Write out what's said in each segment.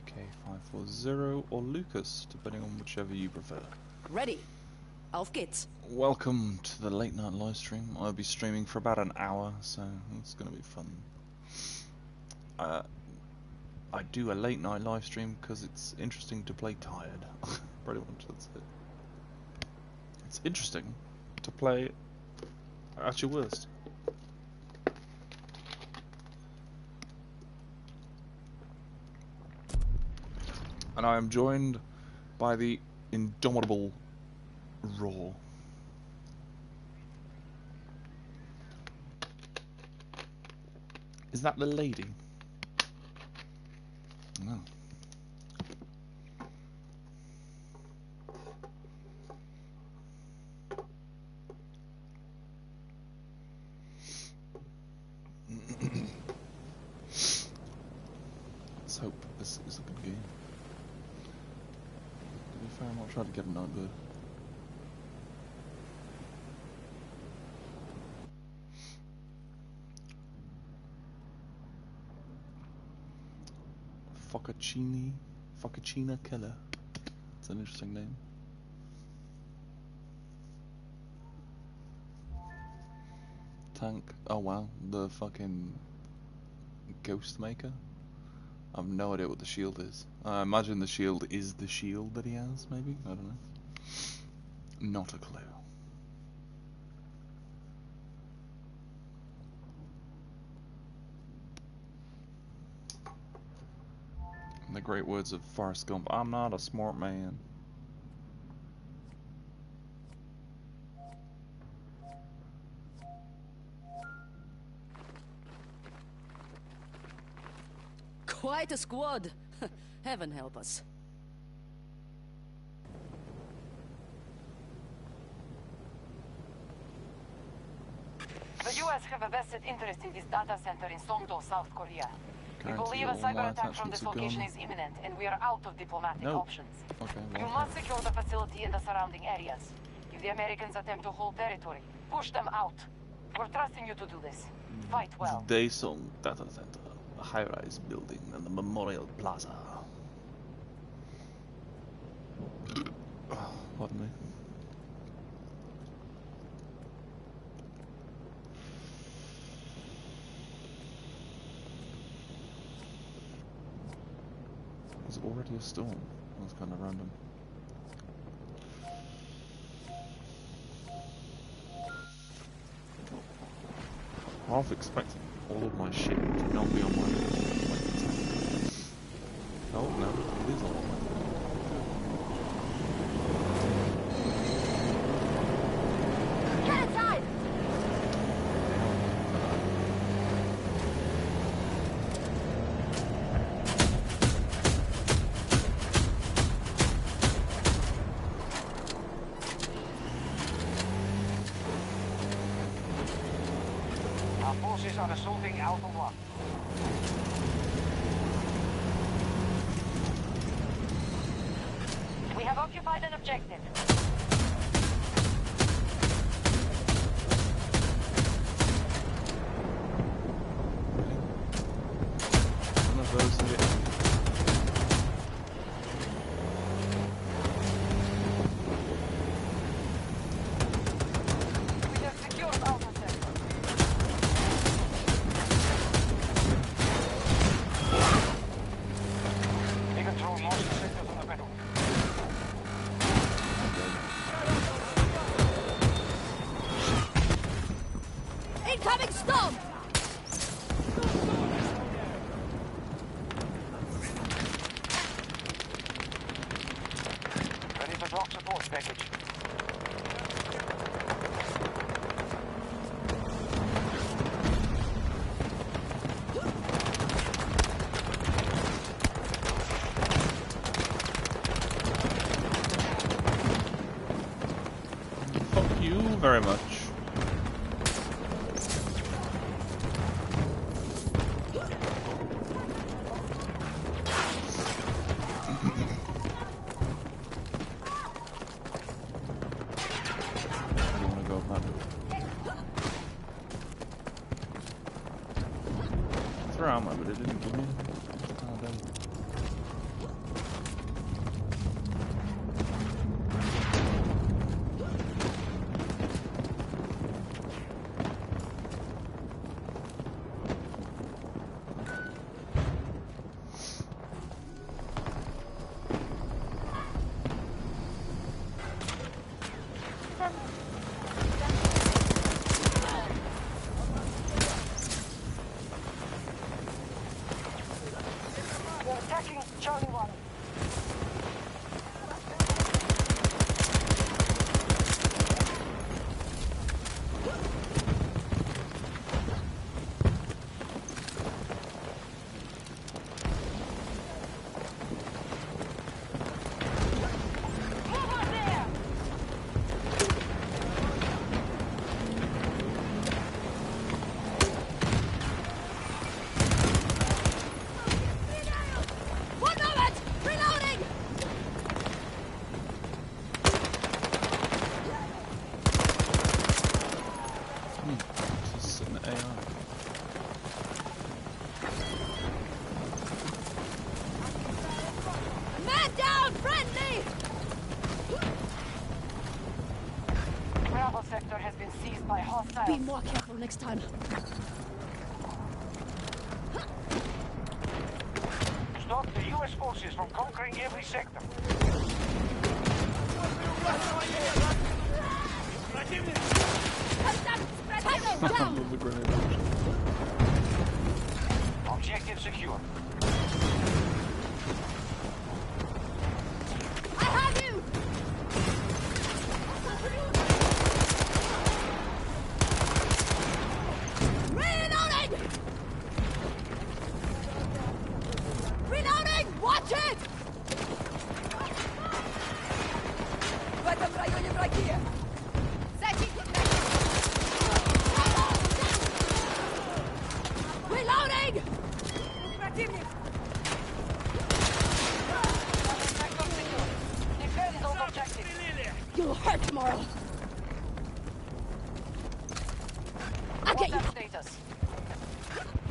AK540 or Lucas, depending on whichever you prefer. Ready. Auf geht's. Welcome to the late night live stream. I'll be streaming for about an hour, so it's going to be fun. I do a late night live stream because it's interesting to play tired. Pretty much, that's it. It's interesting to play at your worst. And I am joined by the indomitable Raw. Is that the lady? No. Let's hope this is a good game. To be fair, I'm not trying to get a Nightbird. Focaccia Killer. It's an interesting name. Tank. Oh wow, the fucking Ghost Maker. I have no idea what the shield is. I imagine the shield is the shield that he has, maybe? I don't know. Not a clue. In the great words of Forrest Gump, I'm not a smart man. Quite a squad. Heaven help us. The US have a vested interest in this data center in Songdo, South Korea. We believe a cyber attack from this location is imminent, and we are out of diplomatic options. Okay, You must secure the facility and the surrounding areas. If the Americans attempt to hold territory, push them out. We're trusting you to do this. Fight well. Daesung Data Center, a high-rise building in the Memorial Plaza. Pardon me. There's already a storm. That's kind of random. Half expecting all of my shit to not be on my plate. Oh no, it is on my plate. Get inside! Our forces are assaulting Alpha 1. We have occupied an objective. One of those that We have secured Alpha Sector. We control most sectors on the battle. Incoming storm! Ready to drop support package. fuck you very much. I don't want to go up that. Throw ammo, but it didn't give me. Oh, damn. Attacking Charlie 1. Sector has been seized by hostiles. Be more careful next time. Stop the US forces from conquering every sector. Objective secure. I have you! Reloading! Watch it! В этом районе враги! Reloading! Противник! Defend those objectives. You'll hurt tomorrow. I'll get you. What's that status?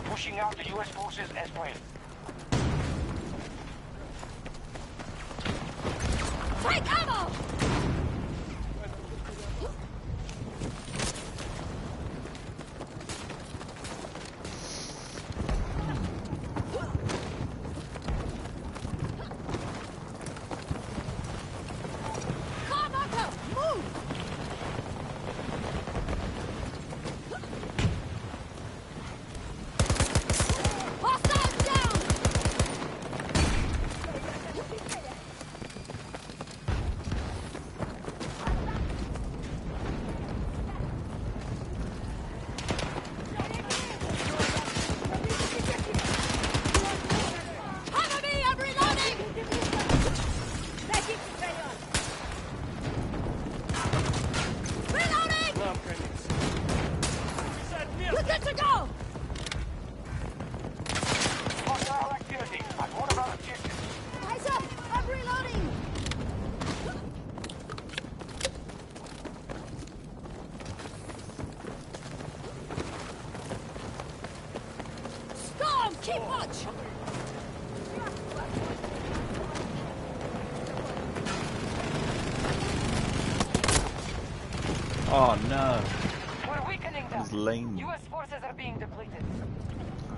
Pushing out the US forces as planned. Take ammo! Come on, move! Hostile down! Cover me, I'm reloading! Reloading! You're good to go! Hostile activity at one of our objectives. Eyes up! I'm reloading! Storm, keep watch! Oh no. We're weakening them. He's lame. US forces are being depleted.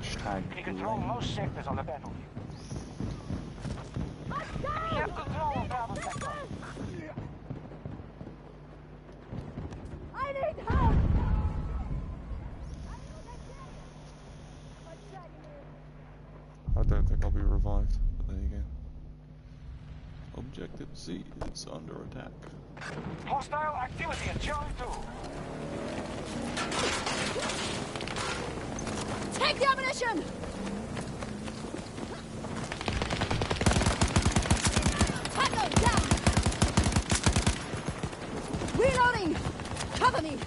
Hashtag We control lame. most sectors on the battlefield. We have control of Bravo Sector. I need help! I don't think I'll be revived, but there you go. Objective C is under attack. Hostile activity at Charlie 2. Take the ammunition! Tango down! Reloading! Cover me!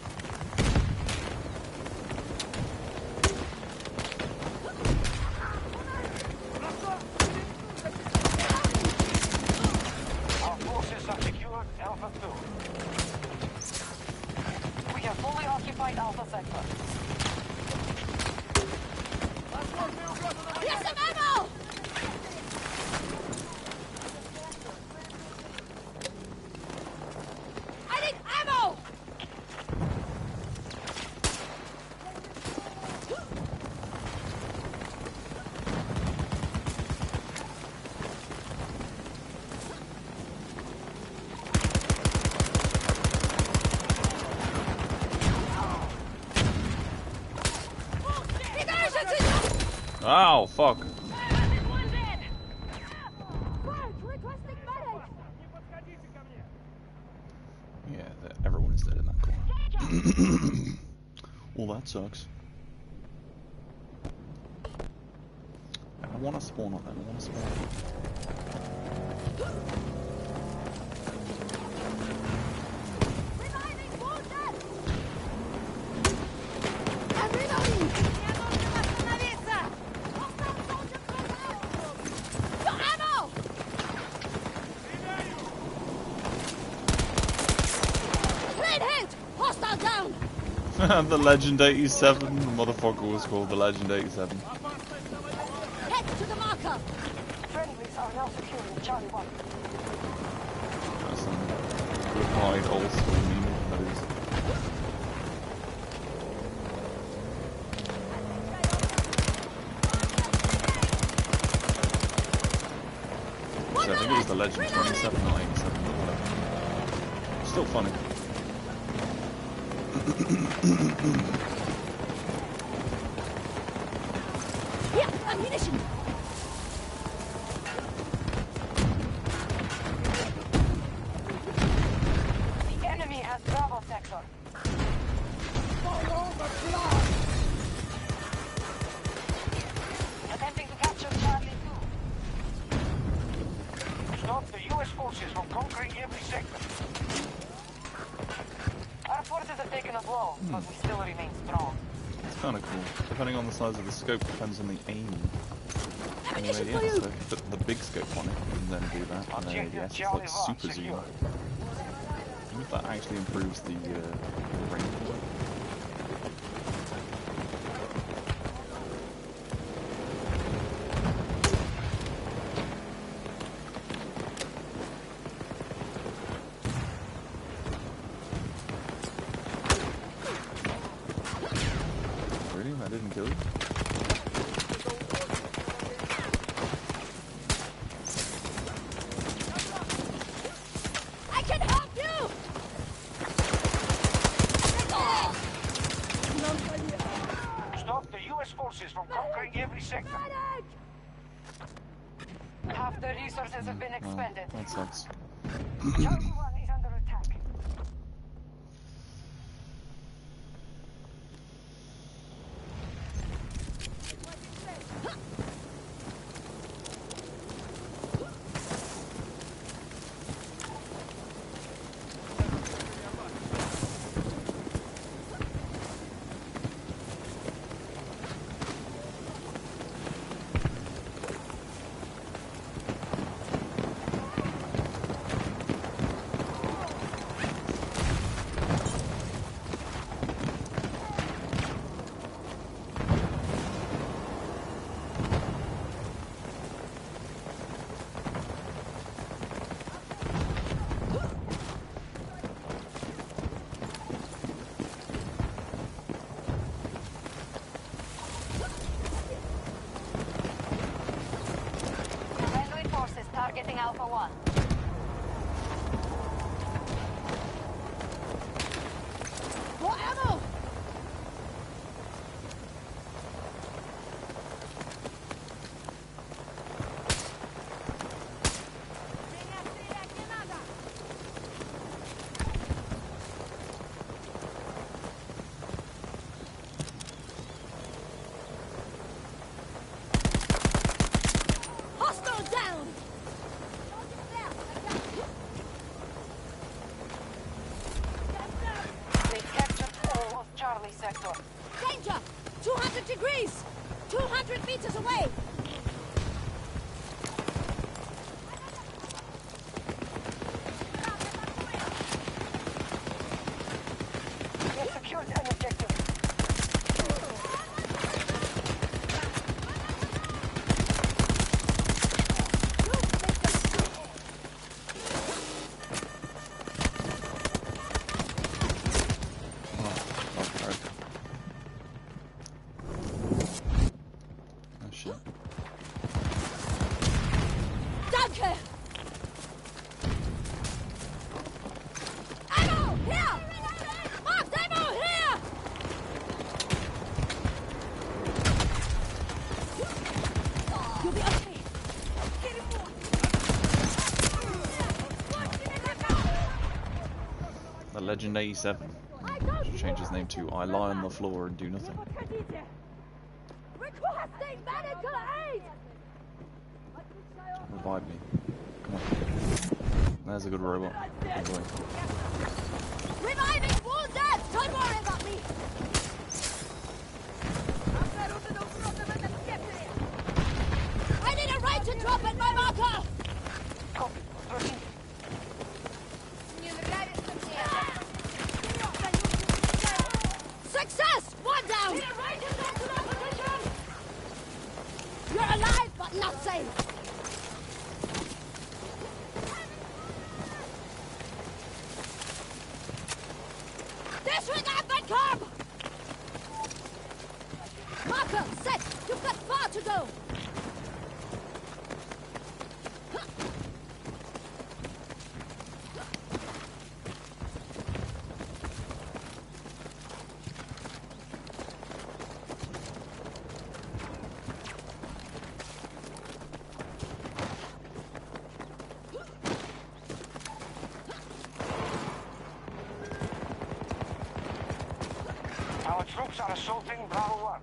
Our forces have secured Alpha 2. We have fully occupied Alpha Sector. Here's some ammo! I need ammo! Ow, fuck. Well, that sucks. I want to spawn on them. I want to spawn. The Legend 87. The motherfucker was called the Legend 87. Head to the marker. Friendlies are now securing Charlie 1. That's some good hide old school meme, that is. Actually, I think it was the Legend 27 or 87 or whatever. Still funny. Here, ammunition. The enemy has Bravo sector. Attempting to capture Charlie 2. Stop the US forces from conquering every sector. Our forces have taken a blow, but we still remain strong. It's kind of cool. Depending on the size of the scope, depends on the aim. Ammunition Yeah, for you. so put the big scope on it and then do that. And then ADS, it's like super zoom. I wonder if that actually improves the range. Really? I didn't kill you? I can help you. Stop the US forces from conquering every sector. Half the resources have been expended. That sucks. Charlie 1 is under attack. Friendly forces targeting Alpha 1. More ammo. Hostile down. They captured all of Charlie sector. Danger. 200 degrees. 200 meters away. We have secured an objective. Oh shit. Danke. Ammo here. Marked ammo here. You'll be okay. The Legend 87. change his name to I lie on the floor and do nothing. Requesting medical aid! Revive me. Come on. There's a good robot. Good boy. Reviving wounded! Don't worry about me! I need a right to drop at my marker! Copy. 13. Success! One down! You're alive, but not safe! Disregard that curb! Marker, set! You've got far to go! Our troops are assaulting Bravo 1.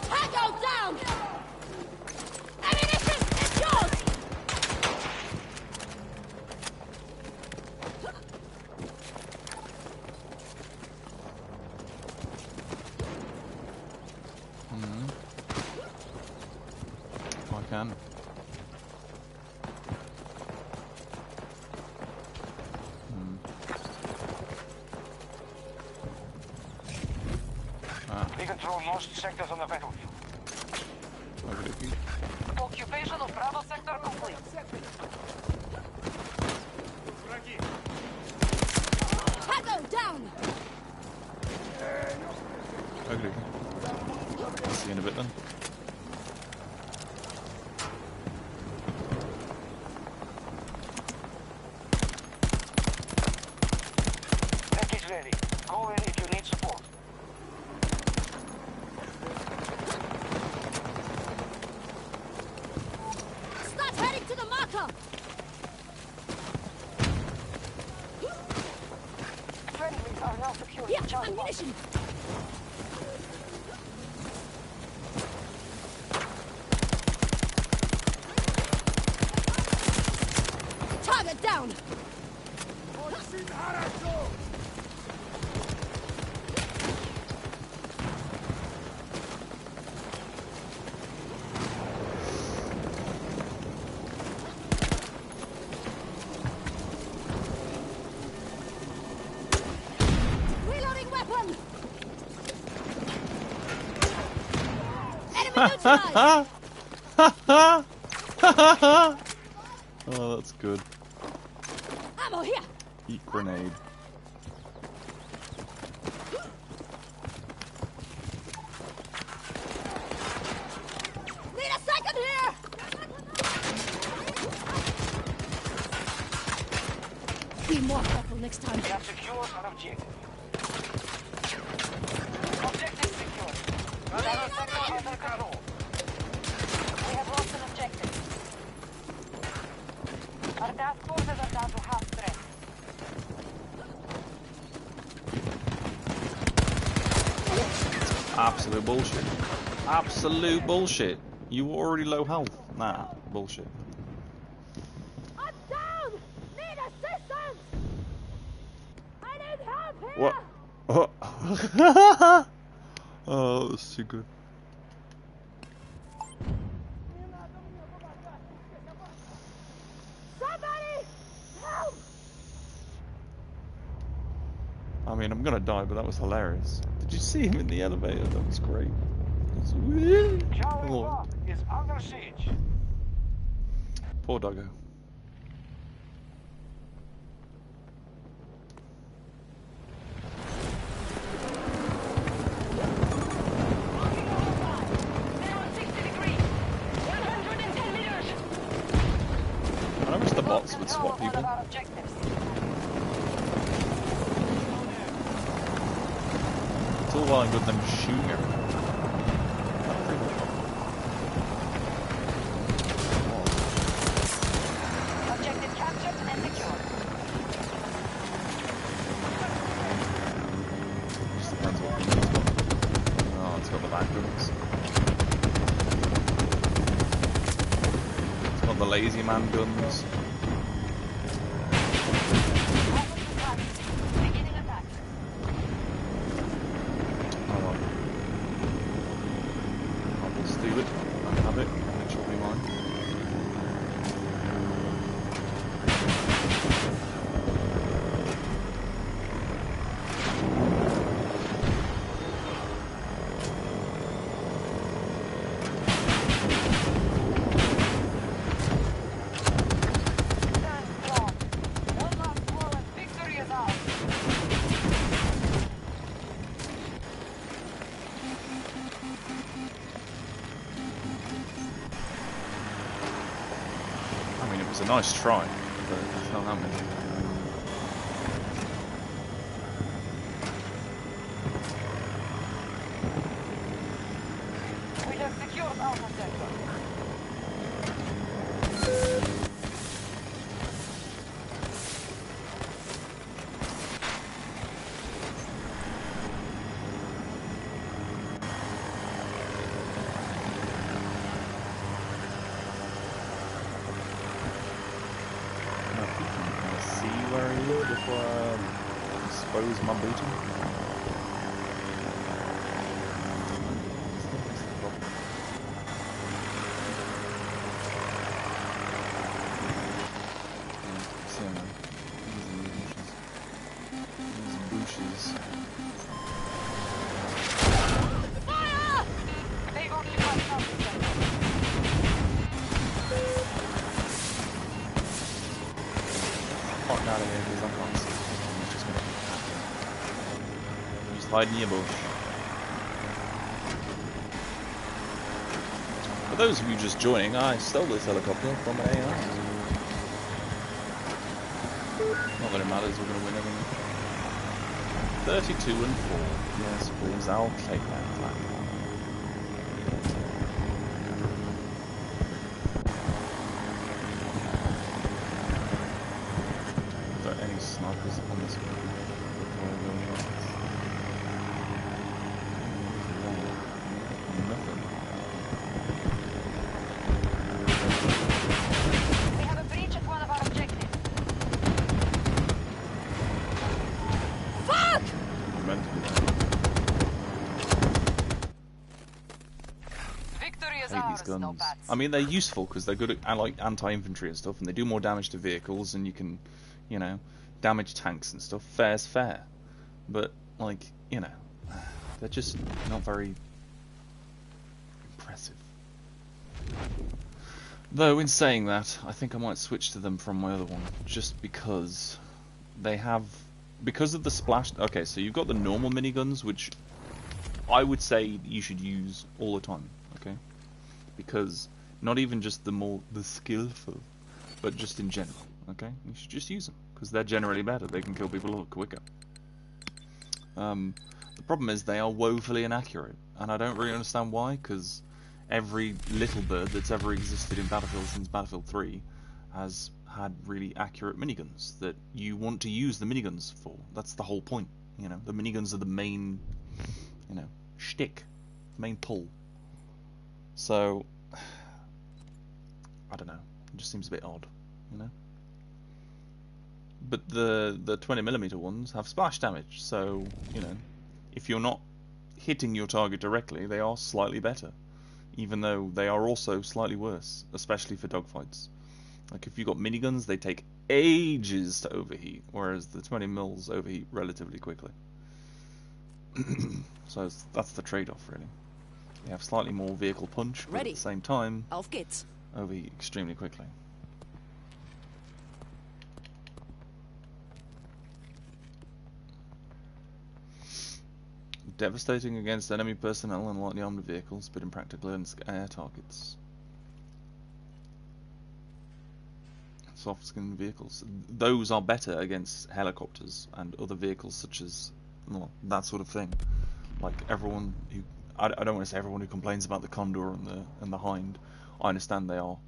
Tango down! Ammunition is yours! I can. We control most sectors on the battlefield. Okey-dokey. Occupation of Bravo sector complete. Tango down! Okey-dokey. See you in a bit then. Tech is ready. Go in if you need support. Start heading to the marker! Friendlies are now securing Here, Charlie 1. ammunition! Target down! Reloading weapon! Enemy neutralized! Oh, that's good. Ammo here! Eat grenade. Need a second here! Be more careful next time. We have secured an objective. Objective secured. Another sector under control. We have lost an objective. Our task forces are down to half strength. Absolute bullshit. Absolute bullshit. You were already low health. Nah, bullshit. I'm down! Need assistance! I need help here! What? Oh, that was too good. Somebody! Help! I mean, I'm gonna die, but that was hilarious. Did you see him in the elevator? That was great. That's weird. Charlie Oh, 1 is under siege. poor doggo. Now at 60 degrees. 110 meters. I wish the bots would Control swap of one people. of our objectives. It's all well and good them shooting everything. lazy man guns. Steal it. I can have it. It shall be mine. It's a nice try, but it's not happening. We have secured Alpha Sector. Before I expose my booty. Bushes. Fire! They've only got something. Fuck out of here because I can't see. Just hide in your bush. For those of you just joining, I stole this helicopter from an AI. Not that it matters, we're going to win everything. 32 and 4. Yes, please, I'll take that platform. Snipers on this one. Nothing. We have a breach at one of our objectives. Fuck! Meant to be. Victory is I hate ours, these guns. no bats. I mean, they're useful because they're good at like anti-infantry and stuff, and they do more damage to vehicles, and you can, you know, damage tanks and stuff. Fair's fair, but like, you know, they're just not very impressive. Though in saying that, I think I might switch to them from my other one, just because they have, because of the splash. Okay, so you've got the normal miniguns, which I would say you should use all the time. Okay, because not even just the skillful, but just in general. Okay, you should just use them because they're generally better. They can kill people a lot quicker. The problem is they are woefully inaccurate, and I don't really understand why. Because every little bird that's ever existed in Battlefield since Battlefield 3 has had really accurate miniguns that you want to use the miniguns for. That's the whole point. You know, the miniguns are the main, you know, shtick, main pull. So I don't know. It just seems a bit odd, you know. But the 20mm ones have splash damage, so you know, if you're not hitting your target directly, they are slightly better, even though they are also slightly worse, especially for dogfights. Like if you've got miniguns, they take ages to overheat, whereas the 20mm overheat relatively quickly. So that's the trade-off, really. They have slightly more vehicle punch, but at the same time, Auf geht's. overheat extremely quickly. Devastating against enemy personnel and lightly armed vehicles, but impractical against air targets. Soft-skinned vehicles. Those are better against helicopters and other vehicles such as, well, that sort of thing. Like everyone who, I don't want to say everyone who complains about the Condor and the Hind. I understand they are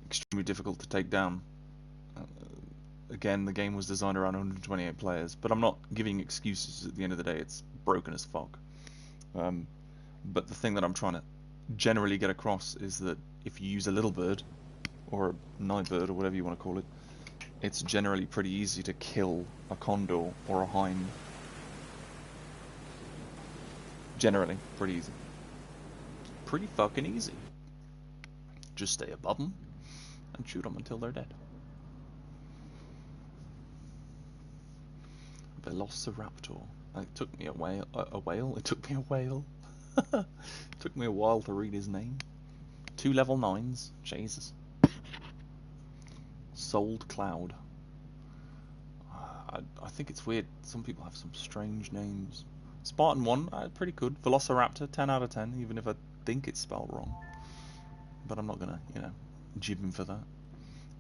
extremely difficult to take down. Again, the game was designed around 128 players, but I'm not giving excuses. At the end of the day, it's broken as fuck. But the thing that I'm trying to generally get across is that if you use a little bird, or a nightbird, or whatever you want to call it, it's generally pretty easy to kill a condor or a hind. Generally, pretty easy. Pretty fucking easy. Just stay above them and shoot them until they're dead. Velociraptor. It took me a whale. It took me a whale. It took me a while to read his name. 2 level 9s. Jesus. Sold Cloud. I think it's weird. Some people have some strange names. Spartan 1, pretty good. Velociraptor, 10 out of 10, even if I think it's spelled wrong. But I'm not gonna, jib him for that.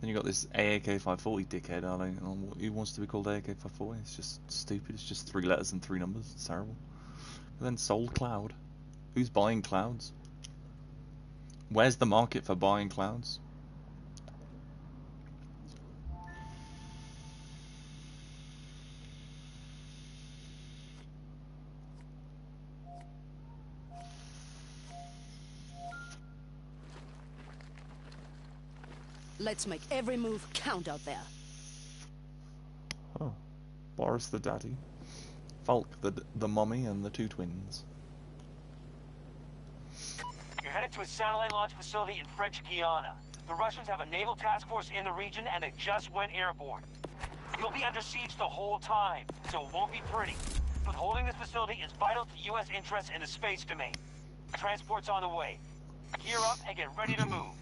Then you got this AAK-540 dickhead. I don't know who wants to be called AAK-540. It's just stupid. It's just 3 letters and 3 numbers. It's terrible. And then Sold Cloud. Who's buying clouds? Where's the market for buying clouds? Let's make every move count out there. Oh, Boris the daddy, Falk the mummy, and the 2 twins. You're headed to a satellite launch facility in French Guiana. The Russians have a naval task force in the region, and they just went airborne. You'll be under siege the whole time, so it won't be pretty. But holding this facility is vital to U.S. interests in the space domain. Transport's on the way. Gear up and get ready to move.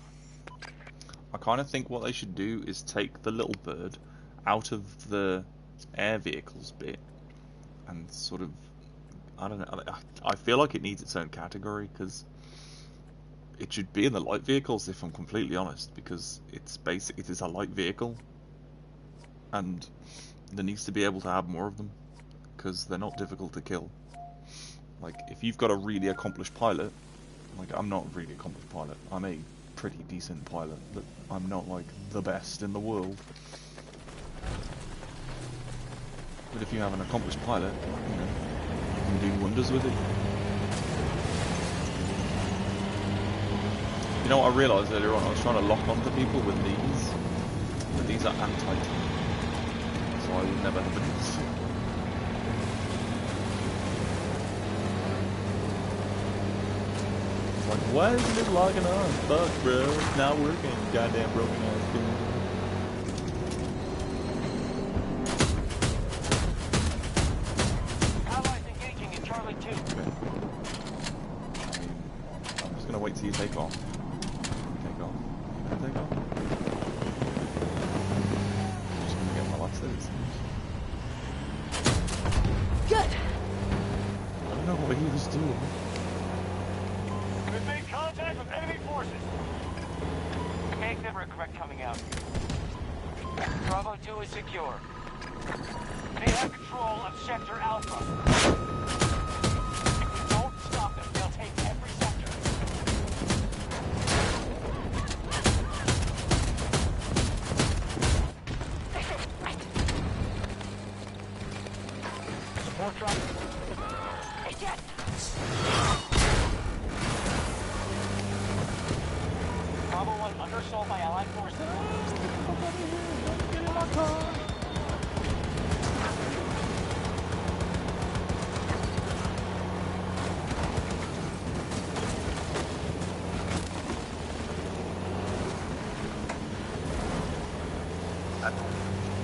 I kind of think what they should do is take the little bird out of the air vehicles bit and sort of, I don't know, I feel like it needs its own category, because it should be in the light vehicles, if I'm completely honest, because it is a light vehicle and there needs to be able to have more of them, because they're not difficult to kill. Like, if you've got a really accomplished pilot, like, I'm not a really accomplished pilot, I'm a pretty decent pilot, but I'm not like the best in the world. But if you have an accomplished pilot, you can do wonders with it. You know what I realised earlier on? I was trying to lock onto people with these, but these are anti-tank, so I would never have these. Like, why isn't it logging on? Fuck, bro. It's not working. Goddamn broken ass game. Allies engaging in Charlie 2. Okay. I'm just gonna wait till you take off. Take off. Take off. I'm just gonna get my last edits. Good. I don't know what he was doing. We've made contact with enemy forces. Make them regret coming out. Bravo 2 is secure. They have control of Sector Alpha. If we don't stop them, they'll take every sector. Support drop. Eject! Bravo 1 under assault by Allied forces. Get in my car. I'm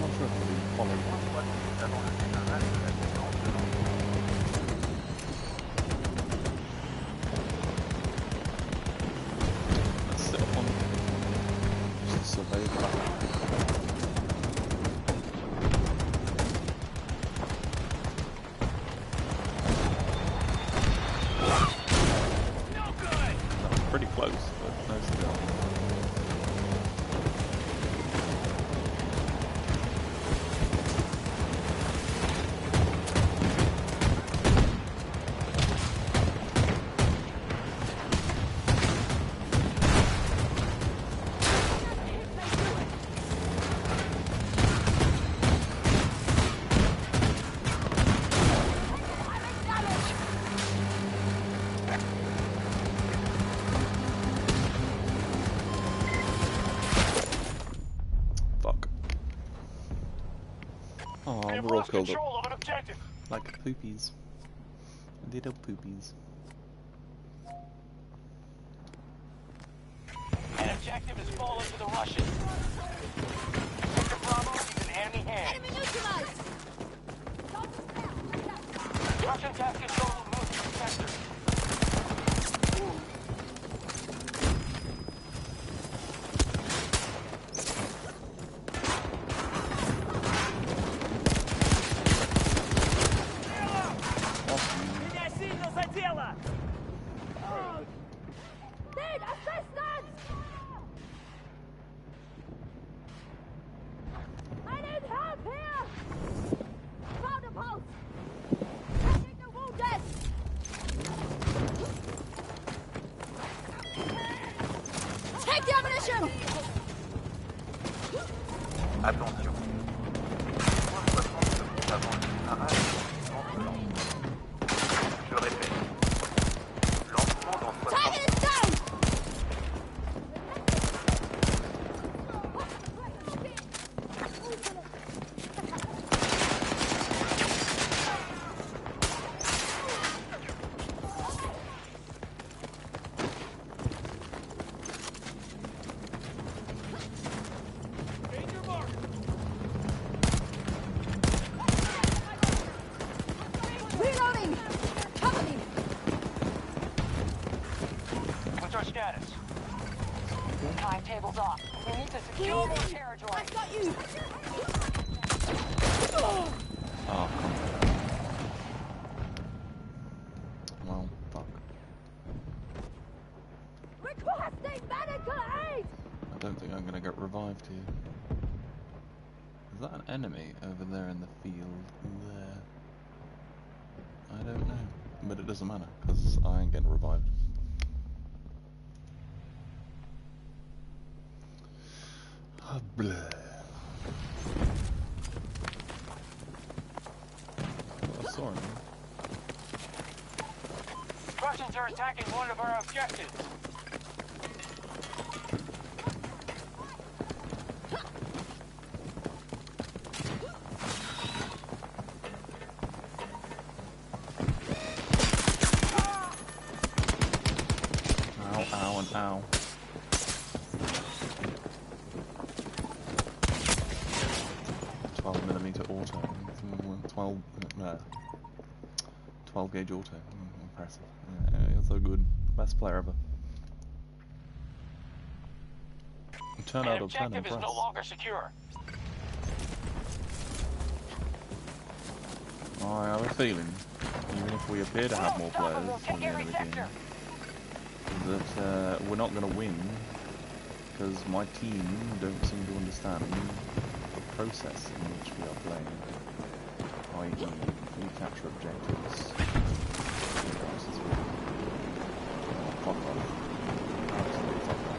not sure if I'll be following. Let's sit up on just survey that. That was pretty close, but no still. and we're all curled up. Like poopies. Little poopies. An objective has fallen to the Russians. Sector Bravo is in enemy hands. Enemy neutralized! Russians have control of most of the sector. Need assistance! I need help here! Found a pulse! Taking the wounded! Take the ammunition! Attention. Je répète. Lancement dans 60 Target is down! Reloading! Cover me! What's our status? Timetable's off. We need to secure more territory. I've got you! Oh, come on. Well, fuck. Requesting medical aid! I don't think I'm gonna get revived here. Is that an enemy over there in the field? There. I don't know. But it doesn't matter, because I ain't getting revived. Oh, bleh. I saw him. Russians are attacking one of our objectives. Ow, ow, and ow. Auto. 12 gauge auto. Impressive. Yeah, you're so good. Best player ever. Turn out An of 10 objective is impress. no longer secure. I have a feeling, even if we appear to have more players at the end of the game, that we're not going to win, because my team don't seem to understand the process in which we are playing, i.e. we capture objectives. Fuck off. Absolutely fuck off.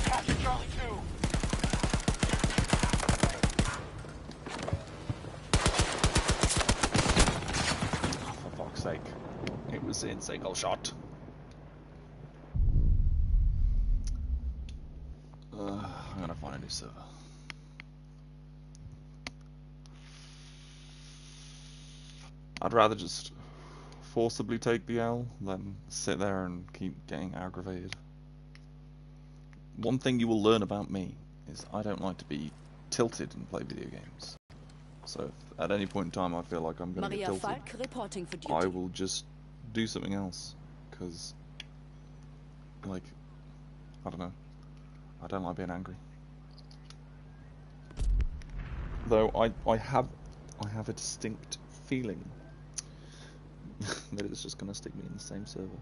Capture Charlie 2. For fuck's sake. It was in single shot. I'm gonna find a new server. I'd rather just forcibly take the L than sit there and keep getting aggravated. One thing you will learn about me is I don't like to be tilted and play video games. So if at any point in time I feel like I'm going to get Maria tilted, Falk reporting for duty. I will just do something else. Because, like, I don't know. I don't like being angry. Though I have a distinct feeling that it's just going to stick me in the same server.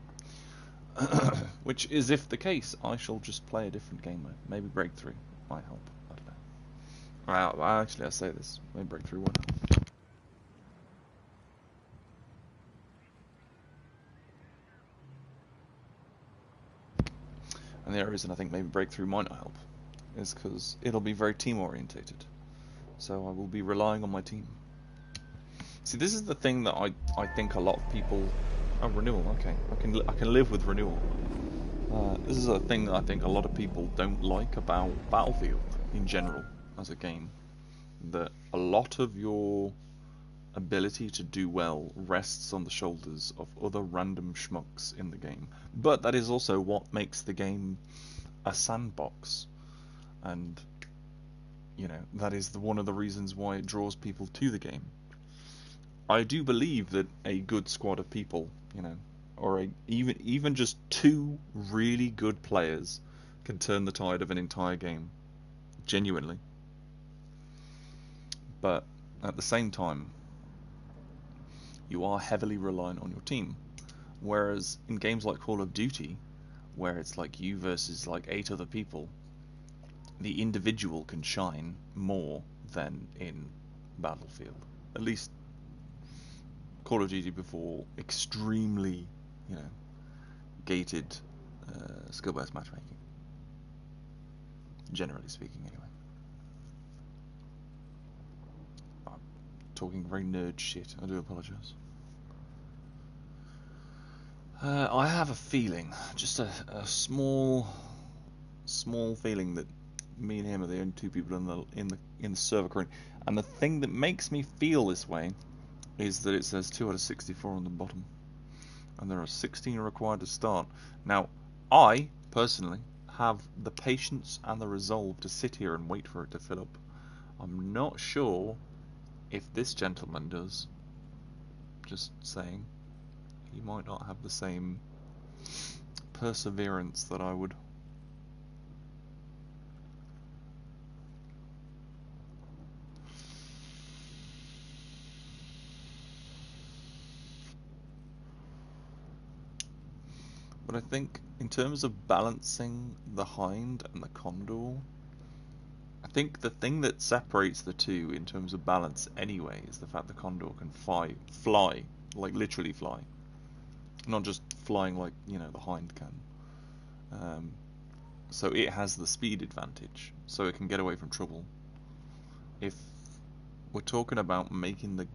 Which is, if the case, I shall just play a different game mode. Maybe Breakthrough might help. I don't know. Actually, I say this. Maybe Breakthrough won't help. And the other reason I think maybe Breakthrough might not help is because it'll be very team orientated. So I will be relying on my team. See, this is the thing that I think a lot of people. Oh, renewal. Okay, I can live with renewal. This is a thing that I think a lot of people don't like about Battlefield in general as a game. That a lot of your ability to do well rests on the shoulders of other random schmucks in the game. But that is also what makes the game a sandbox. And, you know, that is one of the reasons why it draws people to the game. I do believe that a good squad of people, you know, or even just two really good players can turn the tide of an entire game, genuinely. But at the same time, you are heavily reliant on your team. Whereas in games like Call of Duty, where it's like you versus like 8 other people, the individual can shine more than in Battlefield. At least Call of Duty before extremely, you know, gated skill-based matchmaking. Generally speaking, anyway. I'm talking very nerd shit. I do apologise. I have a feeling, just a small feeling that me and him are the only two people in the server currently. And the thing that makes me feel this way is that it says 2 out of 64 on the bottom, and there are 16 required to start. Now, I personally have the patience and the resolve to sit here and wait for it to fill up. I'm not sure if this gentleman does. Just saying. He might not have the same perseverance that I would. But I think in terms of balancing the Hind and the Condor, I think the thing that separates the two in terms of balance anyway is the fact the Condor can fly, like literally fly. Not just flying like, you know, the Hind can. So it has the speed advantage, so it can get away from trouble. If we're talking about making the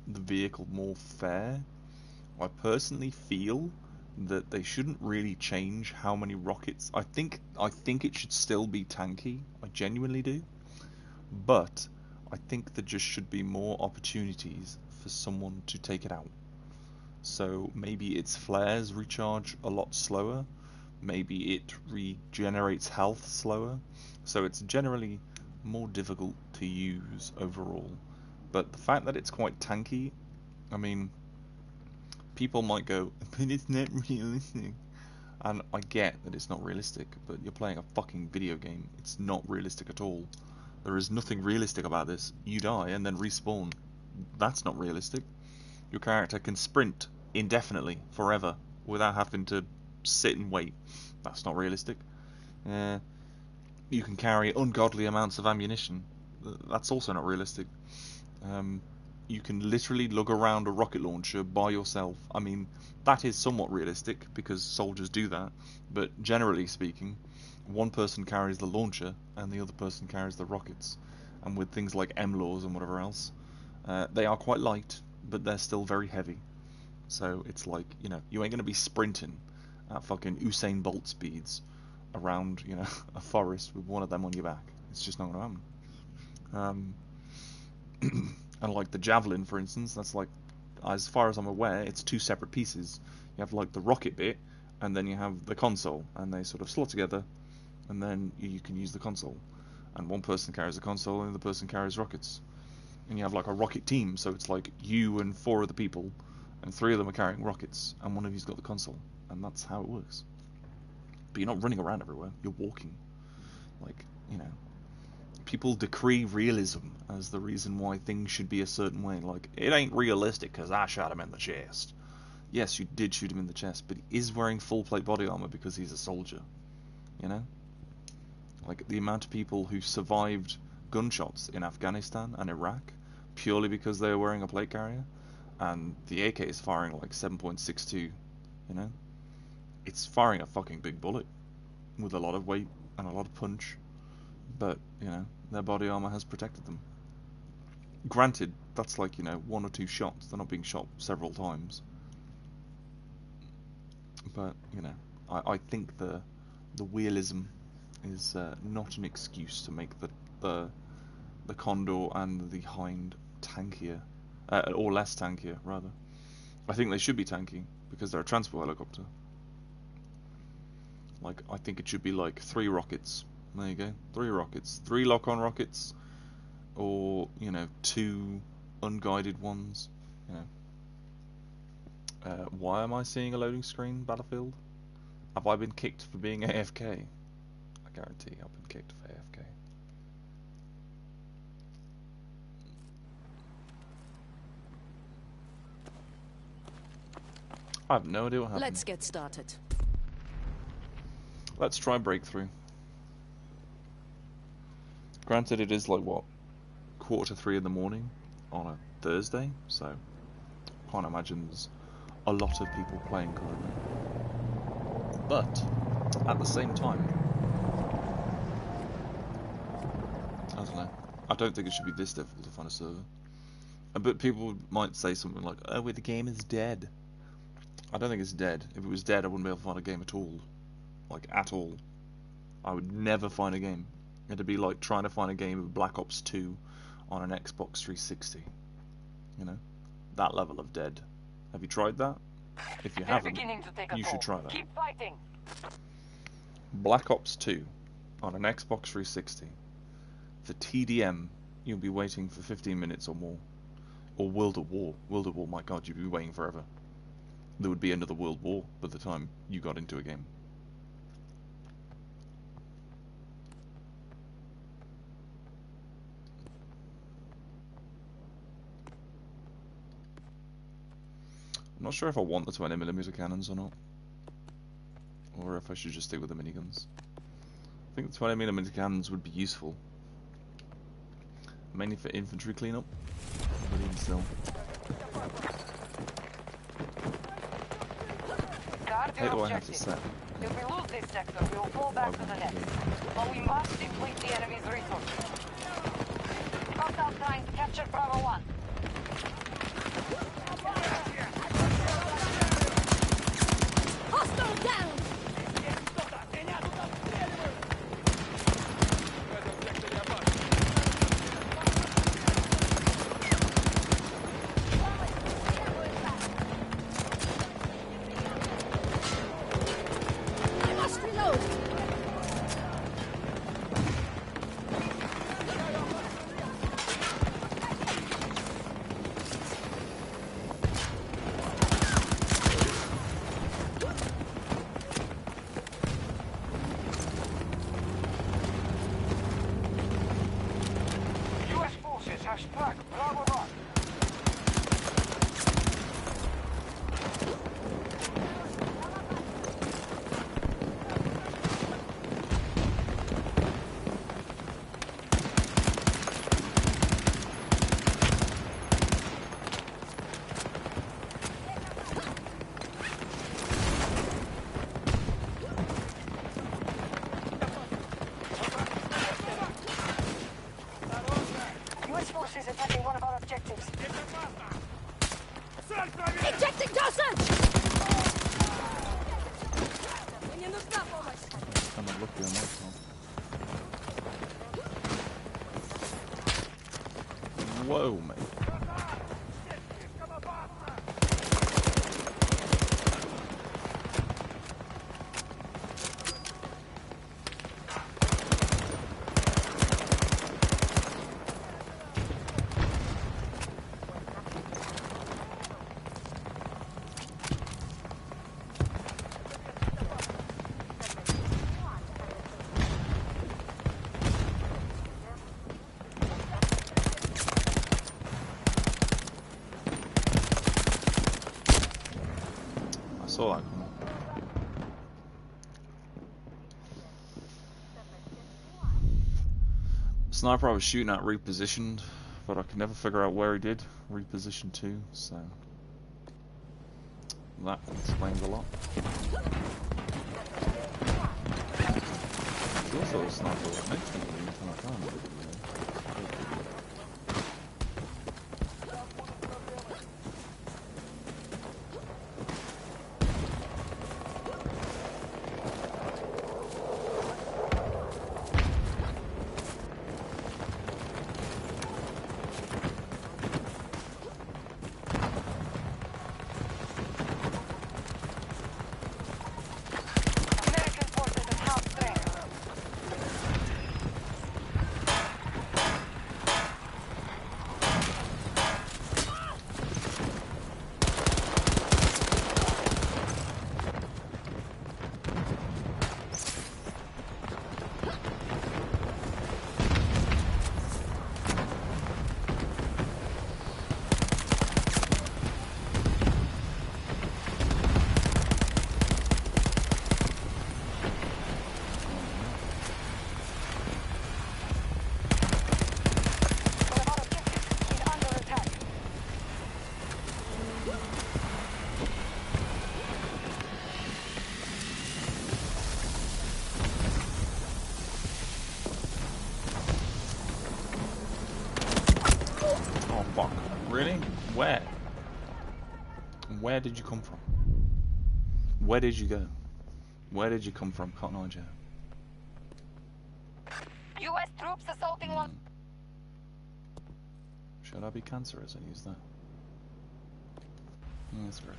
vehicle more fair, I personally feel that they shouldn't really change how many rockets. I think it should still be tanky. I genuinely do. But I think there just should be more opportunities for someone to take it out. So maybe its flares recharge a lot slower. Maybe it regenerates health slower. So it's generally more difficult to use overall. But the fact that it's quite tanky, I mean, people might go, but it's not realistic. And I get that it's not realistic, but you're playing a fucking video game. It's not realistic at all. There is nothing realistic about this. You die and then respawn. That's not realistic. Your character can sprint indefinitely, forever, without having to sit and wait. That's not realistic. You can carry ungodly amounts of ammunition. That's also not realistic. You can literally lug around a rocket launcher by yourself. I mean, that is somewhat realistic because soldiers do that, but generally speaking, one person carries the launcher and the other person carries the rockets. And with things like M-laws and whatever else, they are quite light, but they're still very heavy. So it's like, you know, you ain't going to be sprinting at fucking Usain Bolt speeds around, you know, a forest with one of them on your back. It's just not going to happen. And like the javelin, for instance, that's like, as far as I'm aware, it's 2 separate pieces. You have like the rocket bit, and then you have the console, and they sort of slot together, and then you can use the console. And one person carries the console, and the other person carries rockets. And you have like a rocket team, so it's like you and 4 other people, and 3 of them are carrying rockets, and one of you's got the console, and that's how it works. But you're not running around everywhere, you're walking. Like, you know, people decree realism as the reason why things should be a certain way. Like, it ain't realistic because I shot him in the chest. Yes, you did shoot him in the chest, but he is wearing full plate body armor because he's a soldier. You know? Like, the amount of people who survived gunshots in Afghanistan and Iraq purely because they were wearing a plate carrier, and the AK is firing like 7.62, you know? It's firing a fucking big bullet with a lot of weight and a lot of punch, but, you know, their body armor has protected them. Granted, that's like, you know, 1 or 2 shots. They're not being shot several times. But, you know, I think the wheelism is not an excuse to make the Condor and the Hind tankier, or less tankier, rather. I think they should be tanky, because they're a transport helicopter. Like, I think it should be like 3 rockets. There you go, 3 rockets. 3 lock-on rockets, or, you know, 2 unguided ones, you know. Why am I seeing a loading screen, Battlefield? Have I been kicked for being AFK? I guarantee I've been kicked for AFK. I have no idea what happened. Let's get started. Let's try breakthrough. Granted, it is like, what, 2:45 in the morning on a Thursday, so I can't imagine there's a lot of people playing currently. But at the same time, I don't know. I don't think it should be this difficult to find a server. But people might say something like, "Oh, well, the game is dead." I don't think it's dead. If it was dead, I wouldn't be able to find a game at all. Like, at all. I would never find a game. It'd be like trying to find a game of Black Ops 2 on an Xbox 360. You know? That level of dead. Have you tried that? If you haven't, you should try that. Keep fighting. Black Ops 2 on an Xbox 360. For TDM, you'll be waiting for 15 minutes or more. Or World at War. World at War, my god, you'd be waiting forever. There would be another World War by the time you got into a game. I'm not sure if I want the 20mm cannons or not, or if I should just stick with the miniguns. I think the 20mm cannons would be useful, mainly for infantry cleanup, but even still. I hate the way I have to set. If we lose this sector, we will fall back to the net. But we must deplete the enemy's resources. Hostile signs, capture Bravo 1. Hostile down! I must reload! U.S. forces have struck Bravo 1. U.S. forces attacking one of our objectives. Ejecting Dawson! I'm not lucky on that one. Whoa, mate. I saw that coming. Sniper I was shooting at repositioned, but I could never figure out where he did reposition to, so that explains a lot. There's also a sniper right next to me, and I can't. Really? Where? Where did you come from? Where did you go? Where did you come from, Cotton Eye Joe? U.S. troops assaulting one. Should I be cancerous and use that? That's great.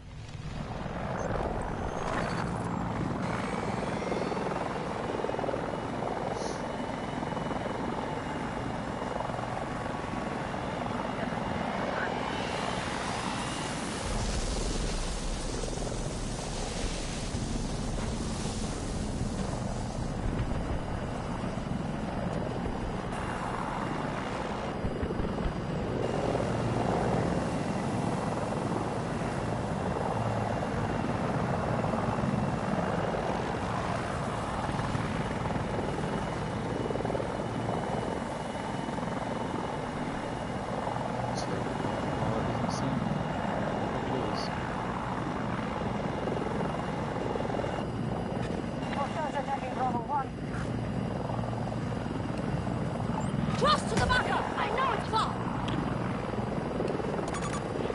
Close to the marker! I know it's far!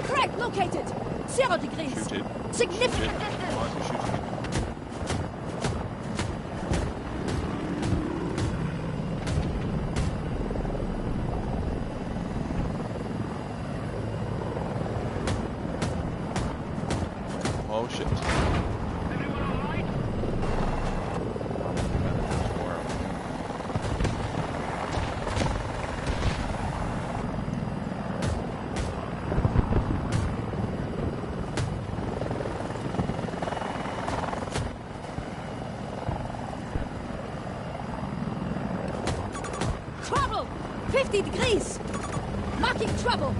Correct, located! 0 degrees! Shoot it. Significant Shoot it. distance! Why is he shooting it? Oh shit. Everyone all right? Trouble! 50 degrees! Marking trouble!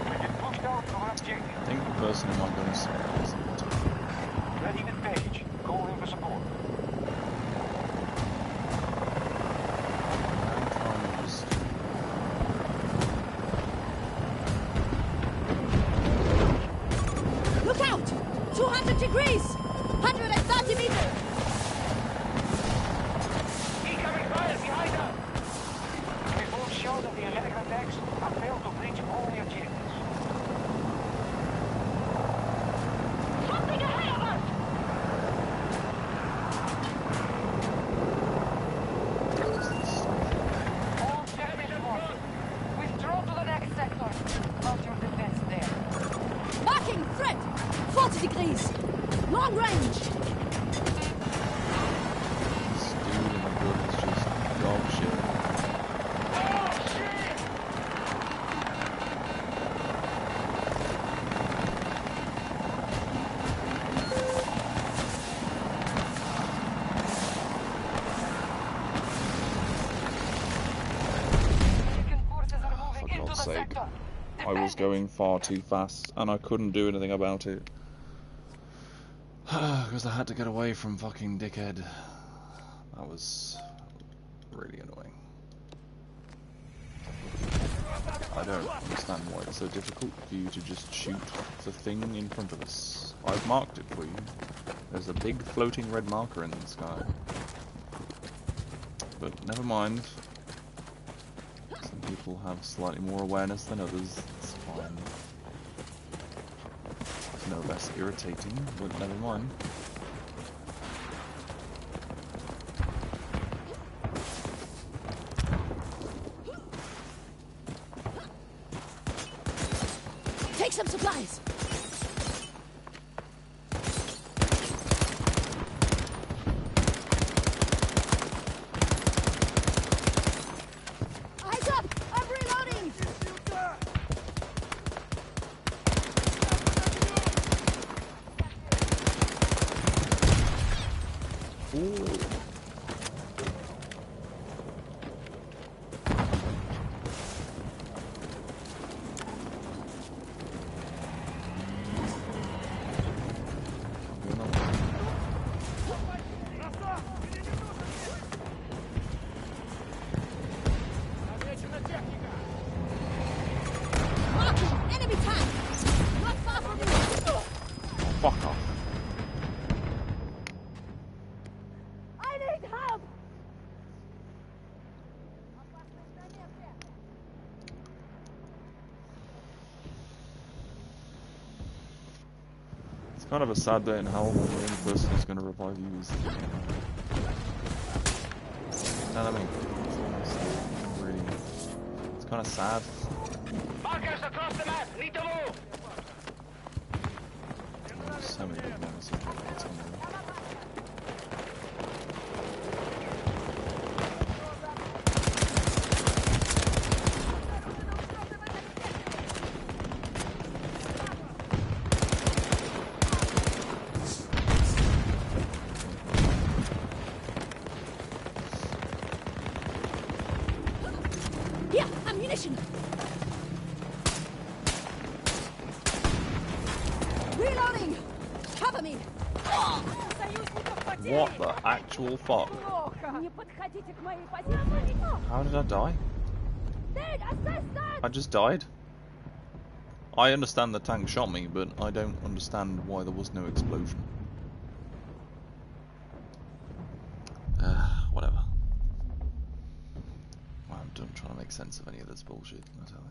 We get pushed out of our objective. I think the person in my gun is Ready with Page. Call him for support. Look out! 200 degrees! 130 meters! Incoming fire behind us! Reports show that the American attacks have failed to breach all the objectives. Something ahead of us! All damage reported. Withdraw to the next sector. Mount your defense there. Marking threat! 40 degrees! Long range! This dude in my gun is just dog shit. American forces are moving For into God's the sake. sector. I was going far too fast and I couldn't do anything about it. Because I had to get away from fucking dickhead. That was really annoying. I don't understand why it's so difficult for you to just shoot the thing in front of us. I've marked it for you. There's a big floating red marker in the sky. But never mind. Some people have slightly more awareness than others. It's fine. It's no less irritating, but never mind. Take some supplies! Eyes up! I'm reloading! Ooh. Kind of a sad day in hell when the only person who's going to revive you is. You know what I mean? It's really. It's kind of sad. Markers across the map. Need to move. There's so many big numbers of robots on there. Here, ammunition. Reloading. Cover me. What the actual fuck? Не подходите к моей позиции. How did I die? Dad, assist! I just died? I understand the tank shot me, but I don't understand why there was no explosion. Whatever. Well, I'm done trying to make sense of any of this bullshit, I tell you.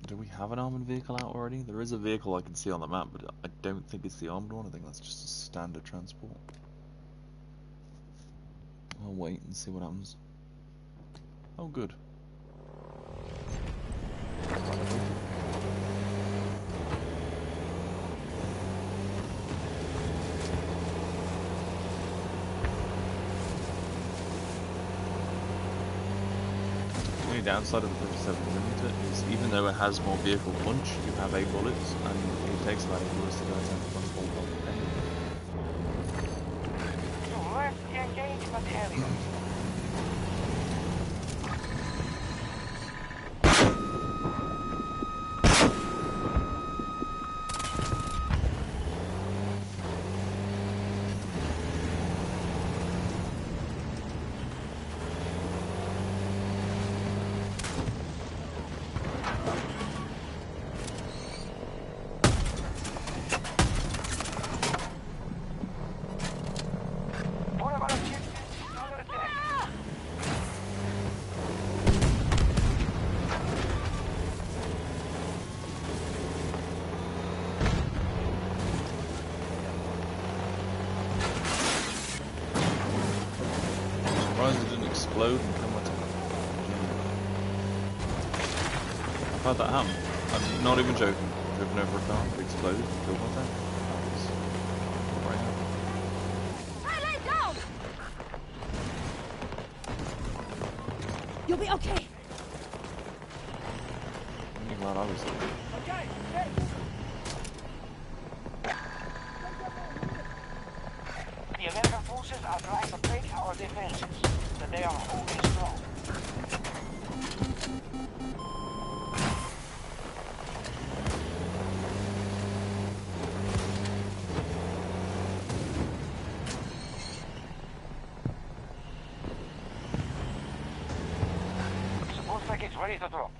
Do we have an armoured vehicle out already? There is a vehicle I can see on the map, but I don't think it's the armoured one. I think that's just a standard transport. I'll wait and see what happens. Oh, good. The only downside of the 37mm is even though it has more vehicle punch, you have 8 bullets, and it takes about 8 bullets to go down the front wall. So let's engage battalions. What about objectives under attack? Surprised it didn't explode and come out. I've had that happen. I'm not even joking. Driven over a car, it exploded, and killed my tank. Right now. I lay down. You'll be okay. I'm glad I was there. The American forces are trying to break our defenses, but they are holding strong. Support package ready to drop.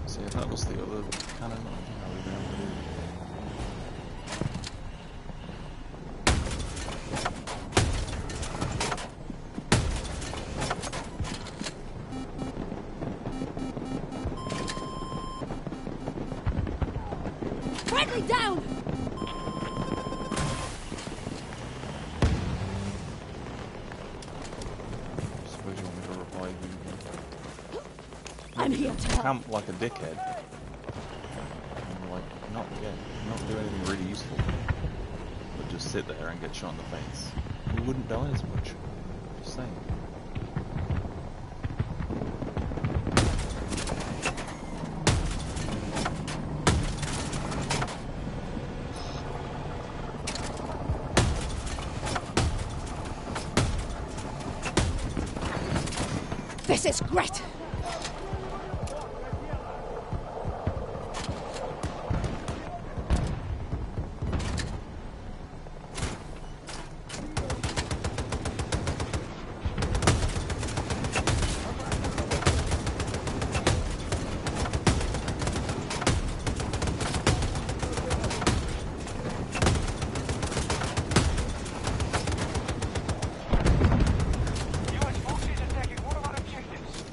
See if that was the other cannon. I think I would have been able to do. Friendly down. Suppose you want me to revive you. I'm here to help. Camp like a dickhead. And like not do anything really useful. But just sit there and get shot in the face. You wouldn't die as much. Just saying. This is great! U.S. forces attacking one of our objectives.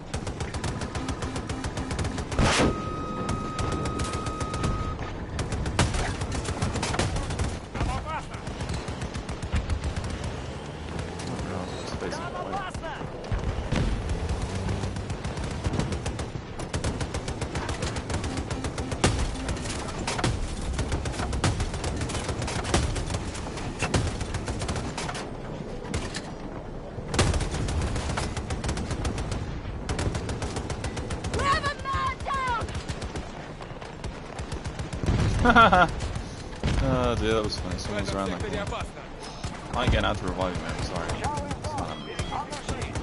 We have a man down! Oh dear, that was funny. Someone's around that corner. I ain't getting out to revive him, I'm sorry. It's not happening. Is under siege.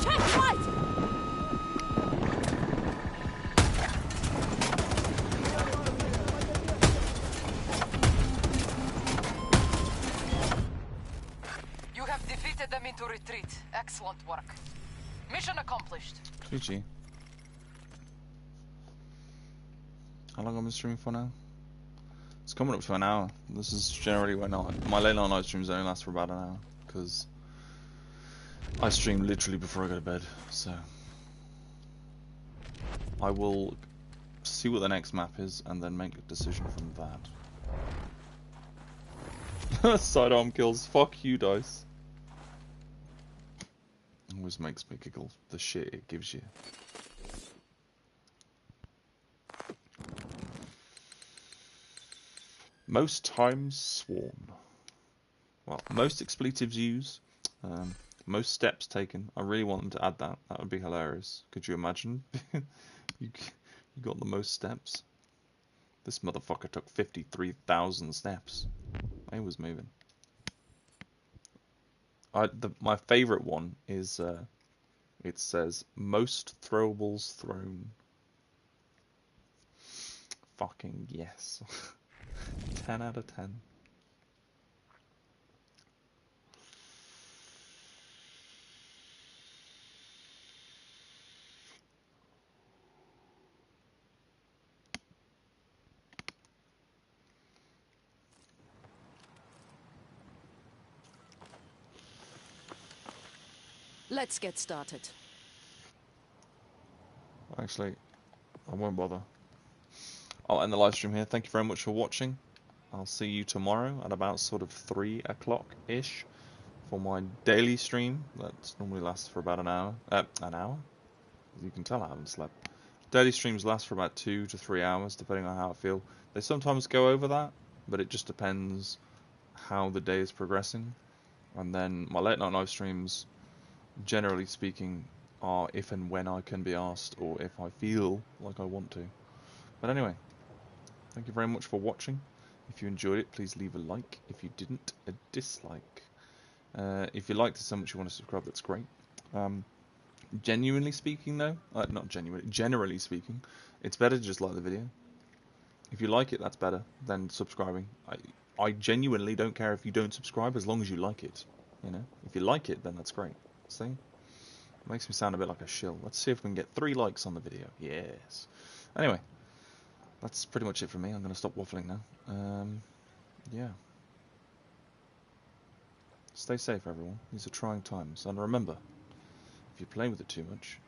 Check right! You have defeated them into retreat. Excellent work. Mission accomplished. GG. How long have I been streaming for now? It's coming up to an hour. This is generally when my late night live streams only last for about an hour because I stream literally before I go to bed. So I will see what the next map is and then make a decision from that. Sidearm kills. Fuck you, dice. Always makes me giggle. The shit it gives you. Most times sworn. Well, most expletives used. Most steps taken. I really want them to add that. That would be hilarious. Could you imagine? you got the most steps. This motherfucker took 53,000 steps. He was moving. My favourite one is, it says, most throwables thrown. Fucking yes. 10 out of 10. Let's get started. Actually, I won't bother. I'll end the live stream here. Thank you very much for watching. I'll see you tomorrow at about sort of 3 o'clock-ish for my daily stream. That normally lasts for about an hour. An hour? You can tell I haven't slept. Daily streams last for about 2 to 3 hours, depending on how I feel. They sometimes go over that, but it just depends how the day is progressing. And then my late night live streams, generally speaking, are if and when I can be asked, or if I feel like I want to. But anyway, thank you very much for watching. If you enjoyed it, please leave a like. If you didn't, a dislike. If you liked it so much you want to subscribe, that's great. Genuinely speaking though, not genuinely, generally speaking, it's better to just like the video. If you like it, that's better than subscribing. I genuinely don't care if you don't subscribe as long as you like it. You know, if you like it, then that's great. See? It makes me sound a bit like a shill. Let's see if we can get 3 likes on the video. Yes. Anyway, that's pretty much it for me. I'm going to stop waffling now. Yeah. Stay safe, everyone. These are trying times. And remember, if you play with it too much,